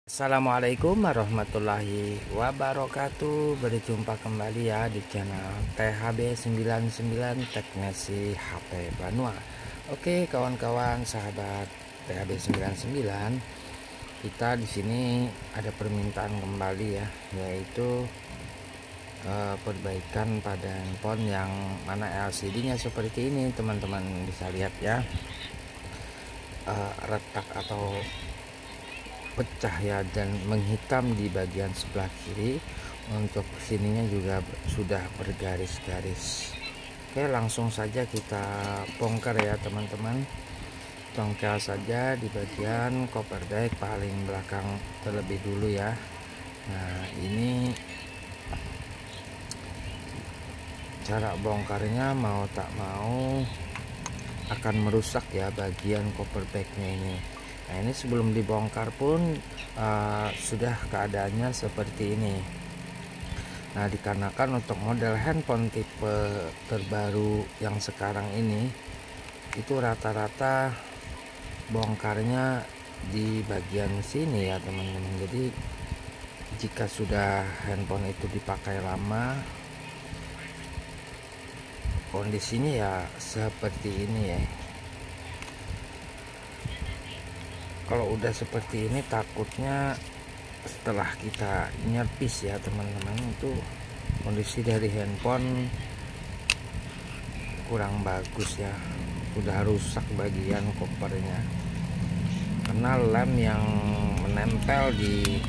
Assalamualaikum warahmatullahi wabarakatuh. Berjumpa kembali ya di channel THB99 Teknisi HP Banua. Oke kawan-kawan sahabat THB99, kita di sini ada permintaan kembali ya, yaitu perbaikan pada handphone yang mana LCD-nya seperti ini. Teman-teman bisa lihat ya, retak atau pecah ya, dan menghitam di bagian sebelah kiri. Untuk sininya juga sudah bergaris-garis. Oke, langsung saja kita bongkar ya teman-teman. Bongkar saja di bagian cover back paling belakang terlebih dulu ya. Nah, ini cara bongkarnya, mau tak mau akan merusak ya bagian cover backnya ini. Nah, ini sebelum dibongkar pun sudah keadaannya seperti ini. Nah, dikarenakan untuk model handphone tipe terbaru yang sekarang ini itu rata-rata bongkarnya di bagian sini ya teman-teman. Jadi jika sudah handphone itu dipakai lama, kondisinya ya seperti ini ya. Kalau udah seperti ini, takutnya setelah kita nyerpis ya teman-teman, itu kondisi dari handphone kurang bagus ya, udah rusak bagian kopernya, karena lem yang menempel di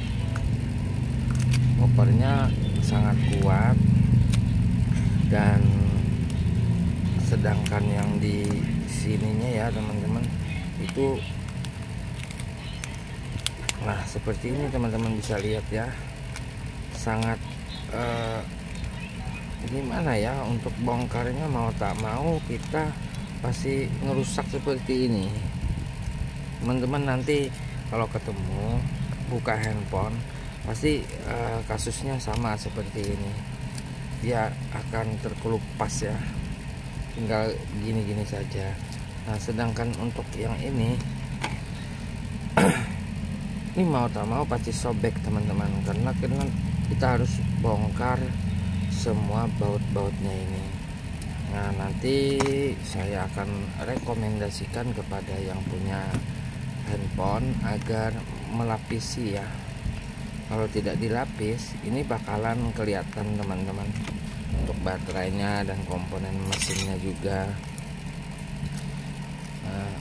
kopernya sangat kuat, dan sedangkan yang di sininya ya teman-teman itu, nah seperti ini teman-teman bisa lihat ya, sangat gimana ya untuk bongkarnya, mau tak mau kita pasti ngerusak seperti ini teman-teman. Nanti kalau ketemu buka handphone pasti kasusnya sama seperti ini, dia akan terkelupas ya, tinggal gini-gini saja. Nah, sedangkan untuk yang ini ini mau tak mau pasti sobek teman-teman, karena kita harus bongkar semua baut-bautnya ini. Nah, nanti saya akan rekomendasikan kepada yang punya handphone agar melapisi ya. Kalau tidak dilapis, ini bakalan kelihatan teman-teman, untuk baterainya dan komponen mesinnya juga. Nah,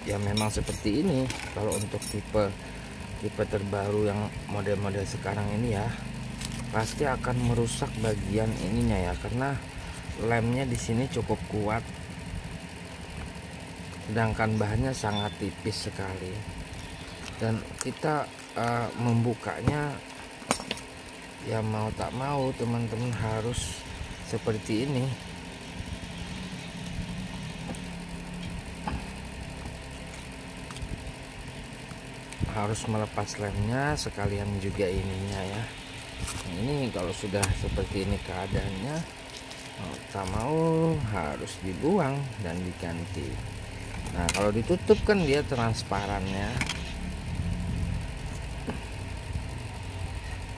ya memang seperti ini. Kalau untuk tipe terbaru yang model-model sekarang ini ya, pasti akan merusak bagian ininya ya, karena lemnya di sini cukup kuat, sedangkan bahannya sangat tipis sekali, dan kita membukanya ya mau tak mau teman-teman harus seperti ini. Harus melepas lemnya sekalian juga ininya ya. Nah, ini kalau sudah seperti ini keadaannya, mau tak mau harus dibuang dan diganti. Nah, kalau ditutup kan dia transparannya.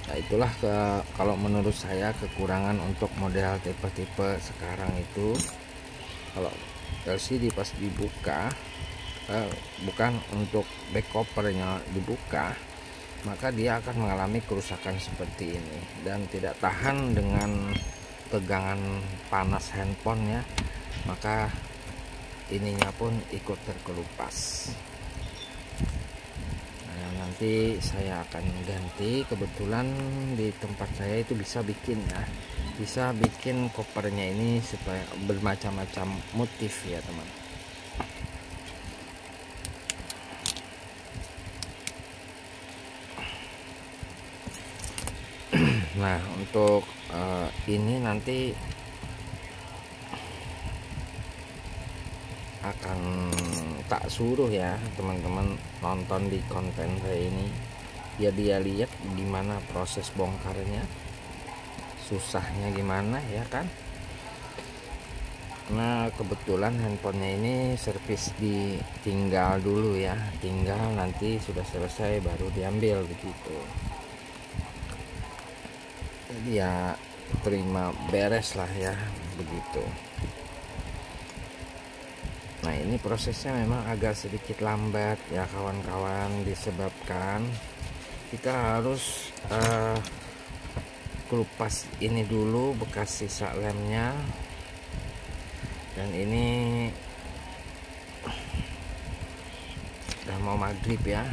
Nah, itulah kalau menurut saya kekurangan untuk model tipe-tipe sekarang itu. Kalau LCD pas dibuka, bukan untuk back covernya dibuka, maka dia akan mengalami kerusakan seperti ini dan tidak tahan dengan tegangan panas handphonenya, maka ininya pun ikut terkelupas. Nah, nanti saya akan ganti. Kebetulan di tempat saya itu bisa bikin ya, bisa bikin kopernya ini supaya bermacam-macam motif ya teman. Nah, untuk ini nanti akan tak suruh ya teman-teman nonton di konten saya ini, ya dia lihat gimana proses bongkarnya, susahnya gimana ya kan. Nah kebetulan handphonenya ini servis ditinggal dulu ya, tinggal nanti sudah selesai baru diambil begitu. Jadi ya terima beres lah ya begitu. Nah ini prosesnya memang agak sedikit lambat ya kawan-kawan, disebabkan kita harus kelupas ini dulu bekas sisa lemnya. Dan ini udah mau maghrib ya,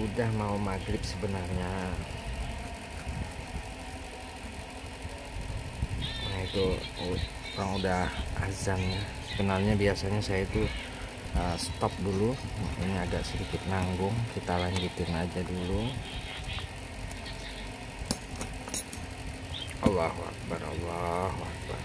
udah mau maghrib sebenarnya. Nah itu orang udah azan ya. Sebenarnya biasanya saya itu stop dulu, ini agak sedikit nanggung, kita lanjutin aja dulu. Allahu Akbar, Allahu Akbar.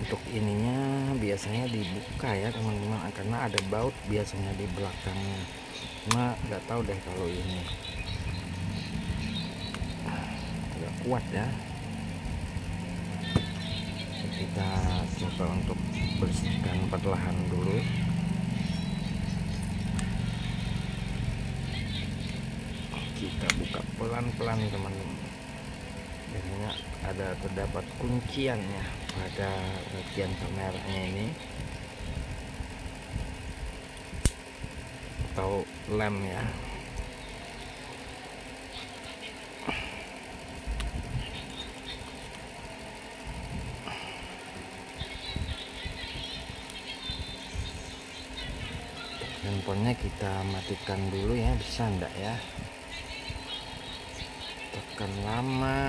Untuk ininya biasanya dibuka ya teman-teman, karena ada baut biasanya di belakangnya. Cuma nggak tahu deh kalau ini agak kuat ya. Kita coba untuk bersihkan perlahan dulu. Kita buka pelan-pelan teman-teman. Biasanya ada terdapat kunciannya pada bagian kameranya ini atau lem ya. Handphonenya kita matikan dulu ya, bisa enggak ya? Tekan lama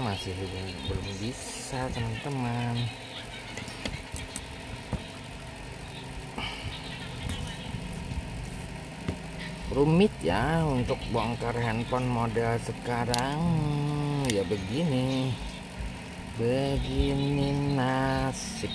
masih belum bisa teman-teman. Rumit ya untuk bongkar handphone model sekarang ya, begini nasib.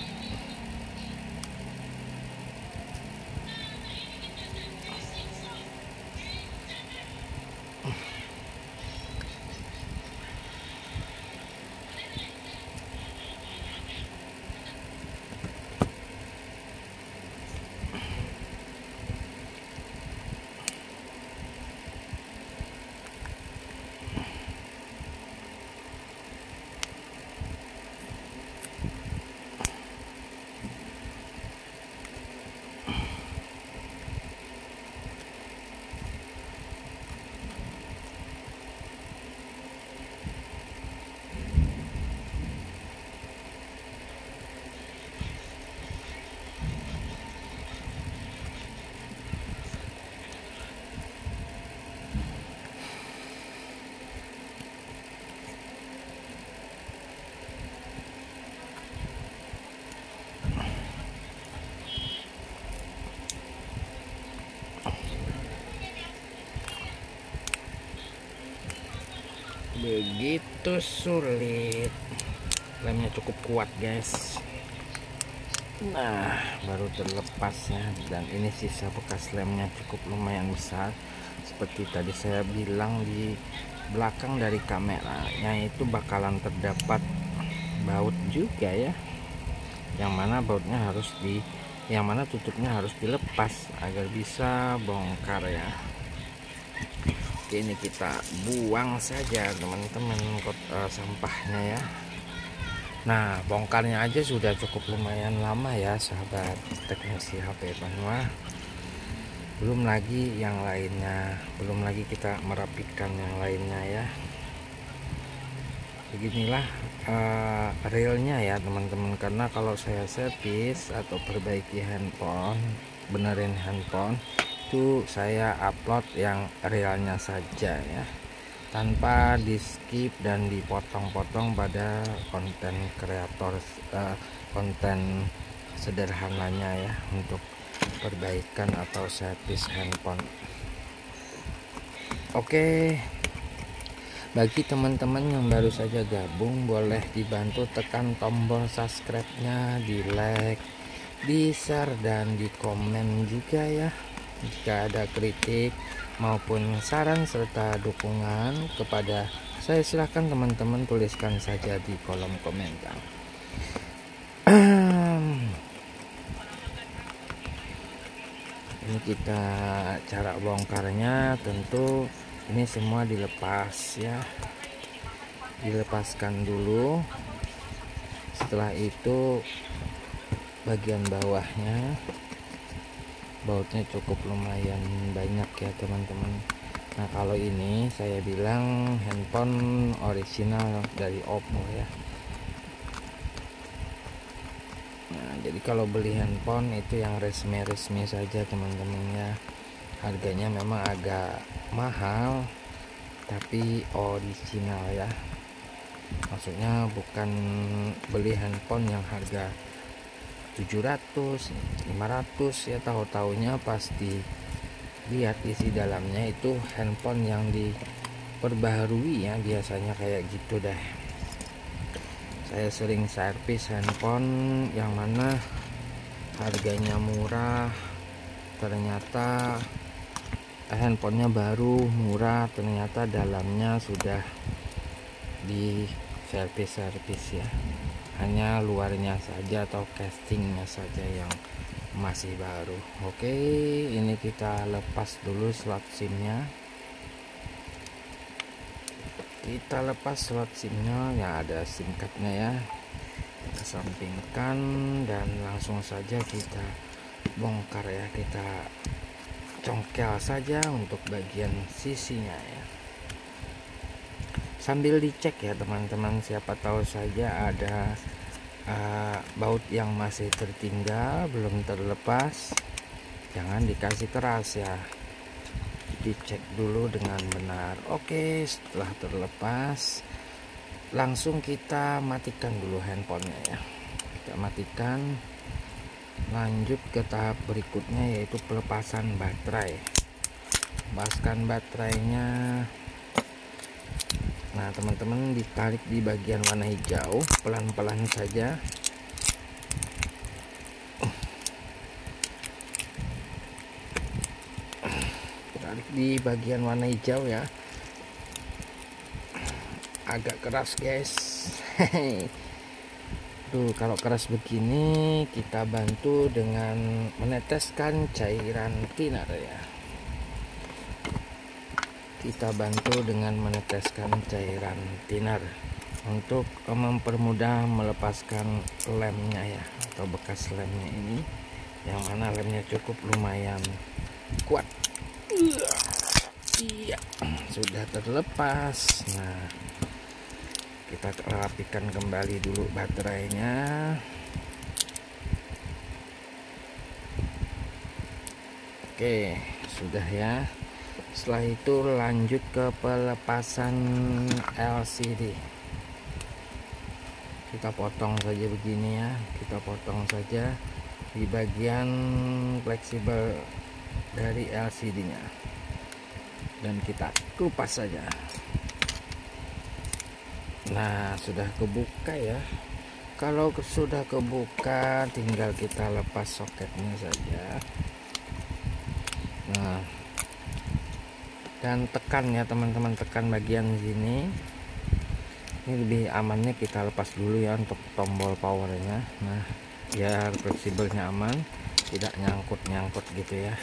Begitu sulit, lemnya cukup kuat guys. Nah baru terlepas ya, dan ini sisa bekas lemnya cukup lumayan besar. Seperti tadi saya bilang, di belakang dari kameranya itu bakalan terdapat baut juga ya, yang mana bautnya harus yang mana tutupnya harus dilepas agar bisa bongkar ya. Oke, ini kita buang saja teman-teman sampahnya ya. Nah bongkarnya aja sudah cukup lumayan lama ya sahabat teknisi HP Banua. Belum lagi yang lainnya, belum lagi kita merapikan yang lainnya ya. Beginilah realnya ya teman-teman, karena kalau saya servis atau perbaiki handphone, benerin handphone itu saya upload yang realnya saja ya. tanpa di skip dan dipotong-potong pada konten kreator, konten sederhananya ya, untuk perbaikan atau servis handphone. Oke, bagi teman-teman yang baru saja gabung, boleh dibantu tekan tombol subscribe-nya, di like, di share, dan di komen juga ya. Jika ada kritik maupun saran serta dukungan kepada saya, silahkan teman-teman tuliskan saja di kolom komentar. Ini kita cara bongkarnya, tentu ini semua dilepas ya, dilepaskan dulu. Setelah itu bagian bawahnya bautnya cukup lumayan banyak ya teman-teman. Nah, kalau ini saya bilang handphone original dari Oppo ya. Nah, jadi kalau beli handphone itu yang resmi-resmi saja teman-teman ya. Harganya memang agak mahal, tapi original ya. Maksudnya bukan beli handphone yang harga 700, 500 ya, tahu-taunya pasti lihat isi dalamnya itu handphone yang diperbaharui ya, biasanya kayak gitu deh. Saya sering servis handphone yang mana harganya murah, ternyata handphonenya baru murah, ternyata dalamnya sudah di servis ya, hanya luarnya saja atau casingnya saja yang masih baru. Oke, ini kita lepas dulu slot SIM-nya. Kita lepas slot SIM-nya ya, ada SIM card-nya ya, kita sampingkan dan langsung saja kita bongkar ya. Kita congkel saja untuk bagian sisinya ya, sambil dicek ya teman-teman, siapa tahu saja ada baut yang masih tertinggal, belum terlepas. Jangan dikasih keras ya, dicek dulu dengan benar. Oke, setelah terlepas langsung kita matikan dulu handphonenya ya. Kita matikan, lanjut ke tahap berikutnya, yaitu pelepasan baterai. Lepaskan baterainya. Nah teman-teman, ditarik di bagian warna hijau, pelan-pelan saja. Tarik di bagian warna hijau ya, agak keras guys. Tuh, kalau keras begini kita bantu dengan meneteskan cairan thinner ya. Kita bantu dengan meneteskan cairan thinner untuk mempermudah melepaskan lemnya ya, atau bekas lemnya ini, yang mana lemnya cukup lumayan kuat. Iya, sudah terlepas. Nah, kita rapikan kembali dulu baterainya. Oke, sudah ya. Setelah itu lanjut ke pelepasan LCD. Kita potong saja begini ya, kita potong saja di bagian fleksibel dari LCD nya dan kita kupas saja. Nah, sudah kebuka ya. Kalau sudah kebuka, tinggal kita lepas soketnya saja. Nah, dan tekan ya teman-teman, tekan bagian sini. Ini lebih amannya kita lepas dulu ya untuk tombol powernya. Nah, biar fleksibelnya aman, tidak nyangkut gitu ya.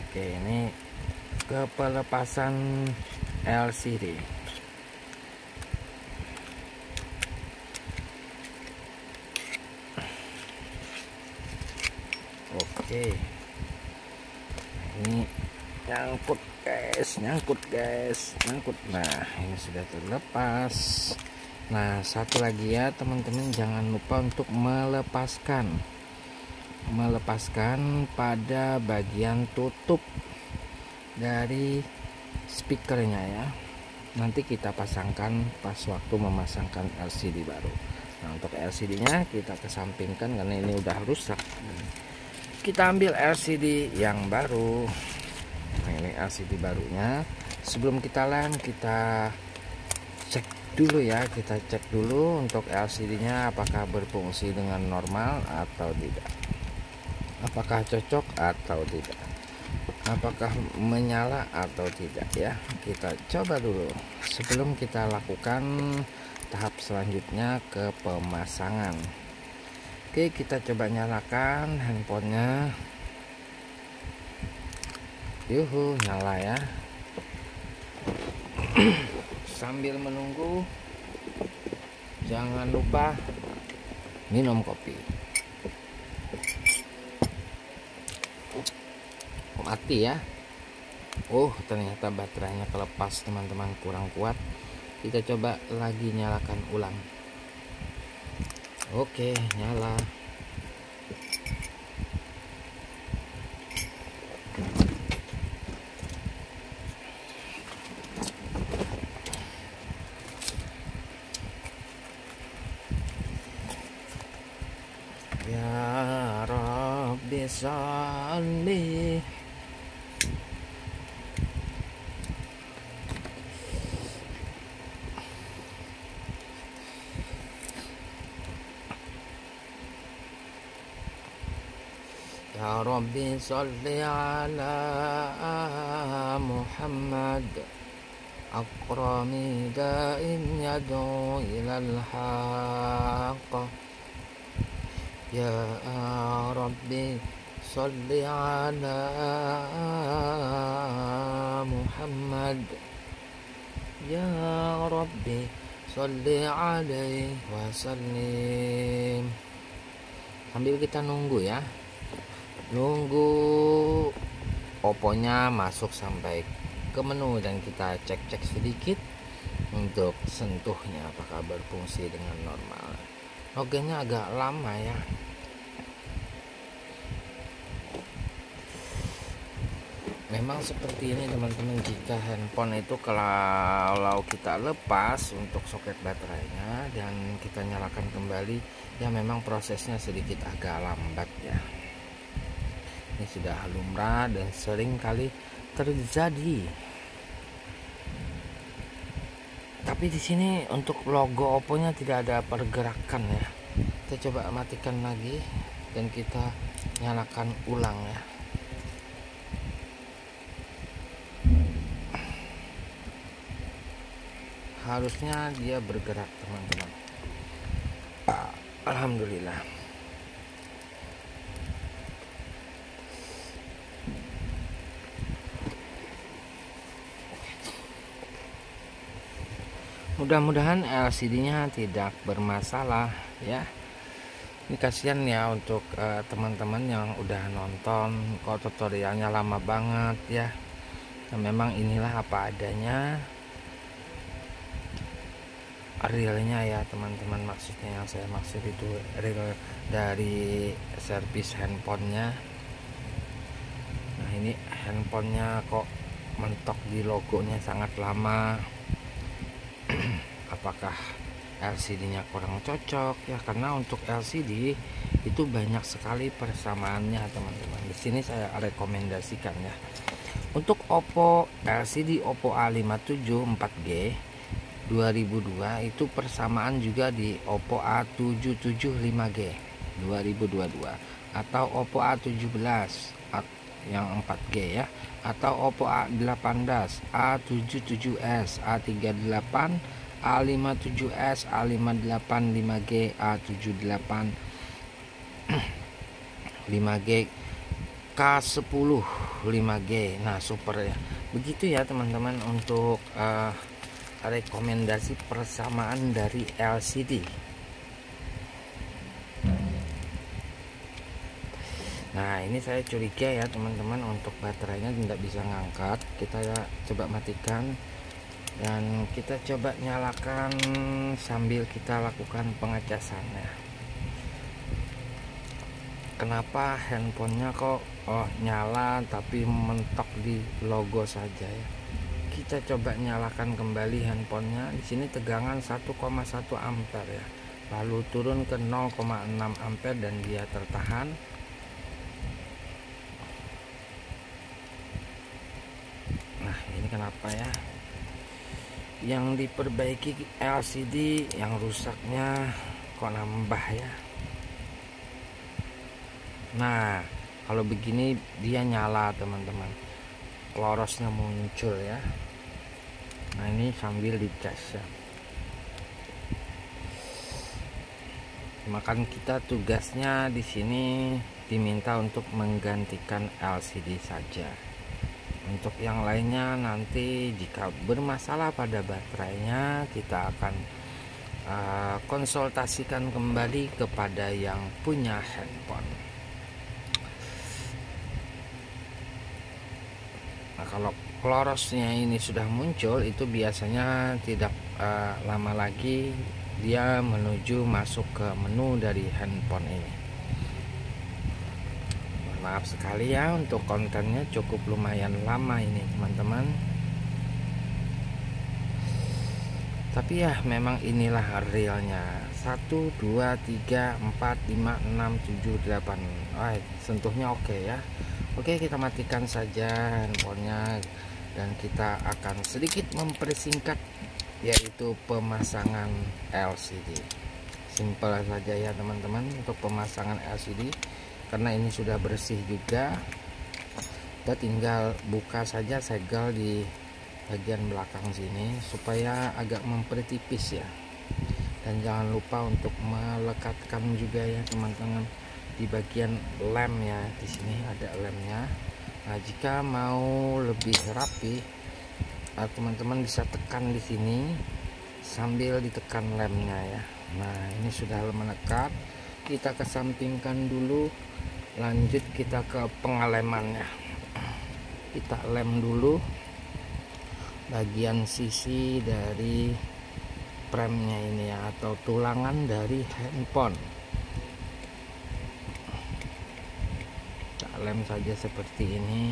Oke, ini ke pelepasan LCD. Oke, ini nyangkut guys, nyangkut. Nah, ini sudah terlepas. Nah, satu lagi ya teman-teman, jangan lupa untuk melepaskan pada bagian tutup dari speakernya ya. nanti kita pasangkan pas waktu memasangkan LCD baru. Nah, untuk LCD nya kita kesampingkan karena ini udah rusak. Kita ambil LCD yang baru. Nah, ini LCD barunya. Sebelum kita lem, kita cek dulu ya, kita cek dulu untuk LCD nya apakah berfungsi dengan normal atau tidak, apakah cocok atau tidak, apakah menyala atau tidak ya. Kita coba dulu sebelum kita lakukan tahap selanjutnya ke pemasangan. Oke, kita coba nyalakan handphonenya. Yuhu, nyala ya. Sambil menunggu, jangan lupa minum kopi. Mati ya. Oh, ternyata baterainya kelepas teman-teman, kurang kuat. Kita coba lagi nyalakan ulang. Oke, nyala. Ya Rabbi salli. Ya Rabbi salli ala Muhammad akrami da'in yad'u ilal haqq. Ya Rabbi salli ala Muhammad. Ya Rabbi salli alaihi wasallim. Sambil kita nunggu ya, nunggu Oppo-nya masuk sampai ke menu dan kita cek-cek sedikit untuk sentuhnya apakah berfungsi dengan normal. Loginnya agak lama ya. Memang seperti ini teman-teman, jika handphone itu kalau kita lepas untuk soket baterainya dan kita nyalakan kembali, ya memang prosesnya sedikit agak lambat ya. Ini sudah lumrah dan sering kali terjadi. Tapi di sini untuk logo Oppo-nya tidak ada pergerakan ya. Kita coba matikan lagi dan kita nyalakan ulang ya. Harusnya dia bergerak teman-teman. Alhamdulillah. Mudah-mudahan LCD-nya tidak bermasalah ya. Ini kasihan ya untuk teman-teman yang udah nonton kok tutorialnya lama banget ya. Nah, memang inilah apa adanya, realnya ya teman-teman, maksudnya yang saya maksud itu real dari servis handphonenya. Nah, ini handphonenya kok mentok di logonya sangat lama. Apakah LCD-nya kurang cocok ya, karena untuk LCD itu banyak sekali persamaannya teman-teman. Di sini saya rekomendasikan ya. Untuk Oppo LCD Oppo A57 4G 2002 itu persamaan juga di Oppo A77 5G 2022 atau Oppo A17 yang 4G ya, atau Oppo A18, A77s, A38, A57s, A58 5G, A78 5G, K10 5G. Nah, super ya. Begitu ya teman-teman untuk rekomendasi persamaan dari LCD. Nah, ini saya curiga ya teman-teman, untuk baterainya tidak bisa ngangkat. Kita ya coba matikan dan kita coba nyalakan sambil kita lakukan pengecasannya. Kenapa handphonenya kok nyala tapi mentok di logo saja ya, kita coba nyalakan kembali handphonenya. Di sini tegangan 1,1 ampere ya, lalu turun ke 0,6 ampere dan dia tertahan. Nah, ini kenapa ya, yang diperbaiki LCD, yang rusaknya kok nambah ya. Nah, kalau begini dia nyala teman-teman, lorosnya muncul ya. Nah, ini sambil dicas ya. Makan kita tugasnya di sini diminta untuk menggantikan LCD saja. Untuk yang lainnya nanti jika bermasalah pada baterainya, kita akan konsultasikan kembali kepada yang punya handphone. Nah, kalau lorosnya ini sudah muncul, itu biasanya tidak lama lagi dia menuju masuk ke menu dari handphone ini. Maaf sekali ya, untuk kontennya cukup lumayan lama ini teman-teman, tapi ya memang inilah realnya. 1 2 3 4 5 6 7 8. Sentuhnya oke ya. Oke, kita matikan saja handphonenya dan kita akan sedikit mempersingkat, yaitu pemasangan LCD. Simpel saja ya teman-teman untuk pemasangan LCD, karena ini sudah bersih juga. Kita tinggal buka saja segel di bagian belakang sini supaya agak mempertipis ya. Dan jangan lupa untuk melekatkan juga ya teman-teman di bagian lem ya. Di sini ada lemnya. Nah, jika mau lebih rapi, teman-teman bisa tekan di sini sambil ditekan lemnya ya. Nah, ini sudah menekat. Kita kesampingkan dulu, lanjut kita ke pengalemannya. Kita lem dulu bagian sisi dari premnya ini ya, atau tulangan dari handphone. Kita lem saja seperti ini.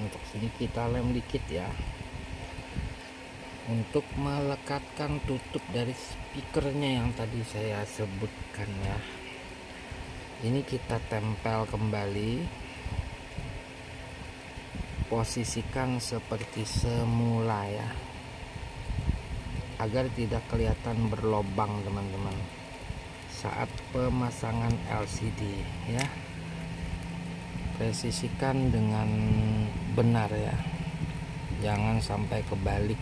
Untuk sini kita lem dikit ya, untuk melekatkan tutup dari speakernya yang tadi saya sebutkan ya. Ini kita tempel kembali, posisikan seperti semula ya, agar tidak kelihatan berlobang teman-teman saat pemasangan LCD ya. Presisikan dengan benar ya, jangan sampai kebalik.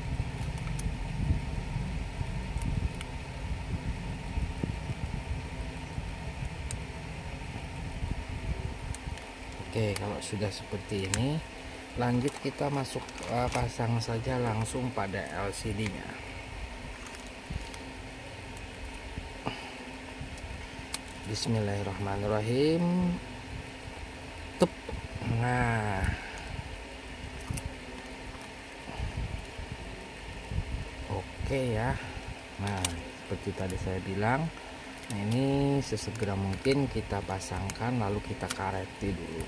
Oke, kalau sudah seperti ini, lanjut kita masuk pasang saja langsung pada LCD-nya. Bismillahirrahmanirrahim. Nah, oke ya. Nah, seperti tadi saya bilang, nah ini sesegera mungkin kita pasangkan, lalu kita kareti dulu.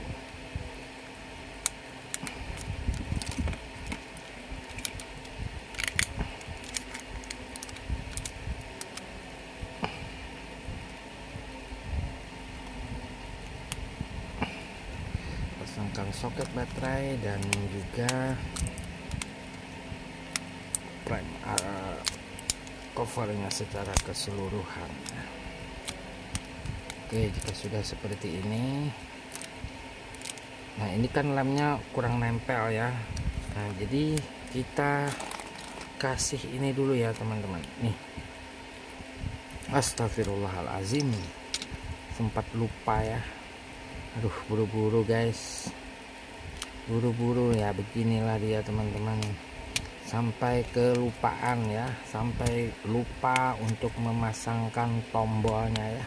Pasangkan soket baterai dan juga prime covernya secara keseluruhan. Oke, jika sudah seperti ini, nah ini kan lemnya kurang nempel ya. Nah, jadi kita kasih ini dulu ya teman-teman. Nih, astagfirullahalazim, sempat lupa ya. Aduh, buru-buru guys, buru-buru ya. Beginilah dia teman-teman, sampai kelupaan ya, sampai lupa untuk memasangkan tombolnya ya,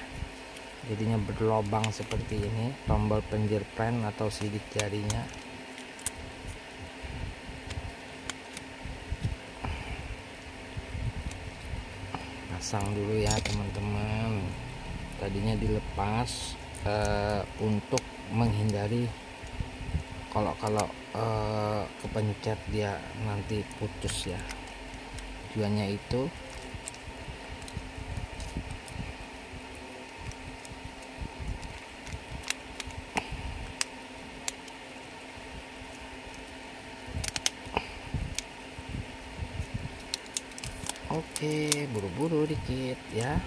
jadinya berlobang seperti ini tombol penjerpen atau sidik jarinya. Pasang dulu ya teman-teman, tadinya dilepas untuk menghindari kalau kepencet dia nanti putus ya, tujuannya itu. Oke, buru-buru dikit ya,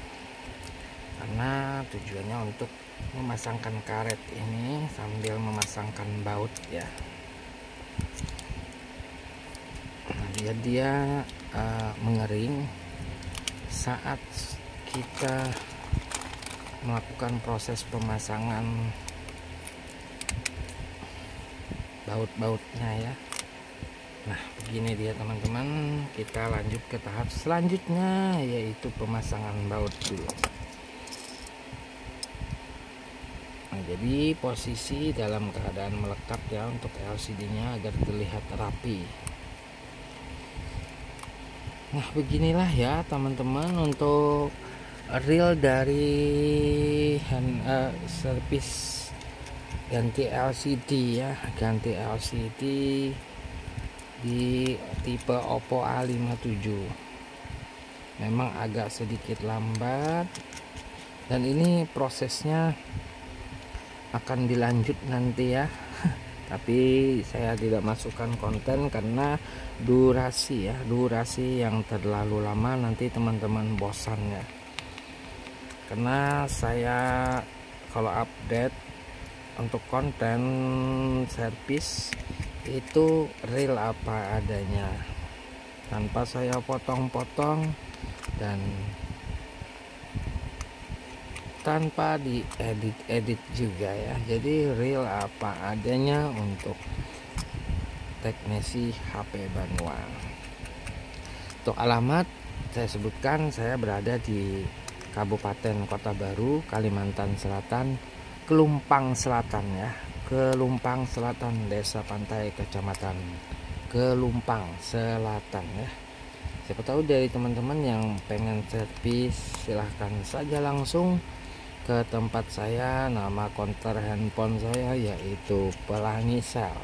karena tujuannya untuk memasangkan karet ini sambil memasangkan baut ya. Nah, dia mengering saat kita melakukan proses pemasangan baut-bautnya ya. Nah, begini dia teman-teman, kita lanjut ke tahap selanjutnya, yaitu pemasangan baut dulu. Nah, jadi posisi dalam keadaan melekat ya untuk LCD-nya agar terlihat rapi. Nah, beginilah ya teman-teman untuk reel dari servis ganti LCD ya, ganti LCD di tipe Oppo A57. Memang agak sedikit lambat, dan ini prosesnya akan dilanjut nanti ya. Tapi saya tidak masukkan konten karena durasi yang terlalu lama, nanti teman-teman bosan ya. Karena saya kalau update untuk konten servis itu real apa adanya, tanpa saya potong-potong dan tanpa diedit juga ya. Jadi real apa adanya untuk teknisi HP Banua. Untuk alamat saya sebutkan, saya berada di Kabupaten Kota Baru, Kalimantan Selatan, Kelumpang Selatan ya. Kelumpang Selatan, Desa Pantai, Kecamatan Kelumpang Selatan ya. Siapa tahu dari teman-teman yang pengen servis, silahkan saja langsung ke tempat saya. Nama konter handphone saya yaitu Pelangi Sel.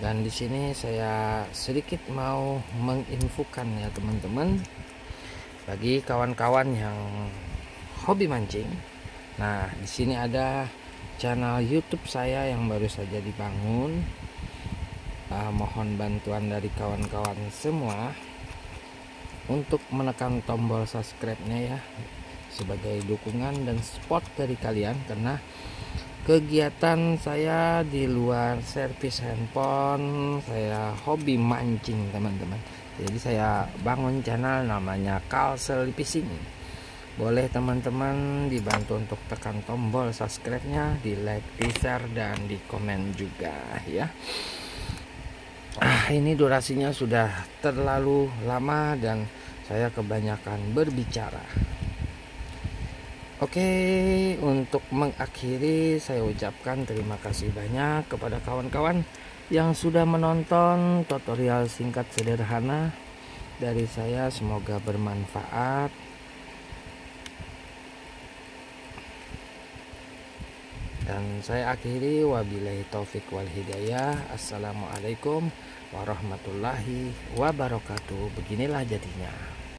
Dan di sini saya sedikit mau menginfokan ya teman-teman, bagi kawan-kawan yang hobi mancing. Nah, di sini ada channel YouTube saya yang baru saja dibangun. Mohon bantuan dari kawan-kawan semua untuk menekan tombol subscribe-nya ya, sebagai dukungan dan support dari kalian, karena kegiatan saya di luar servis handphone, saya hobi mancing teman-teman. Jadi saya bangun channel namanya Kalsel Fishing. Boleh teman-teman dibantu untuk tekan tombol subscribe-nya, di like, di share, dan di komen juga ya. Ini durasinya sudah terlalu lama dan saya kebanyakan berbicara. Oke, untuk mengakhiri saya ucapkan terima kasih banyak kepada kawan-kawan yang sudah menonton tutorial singkat sederhana dari saya. Semoga bermanfaat. Dan saya akhiri, wabillahi taufik wal hidayah. Assalamualaikum warahmatullahi wabarakatuh. Beginilah jadinya.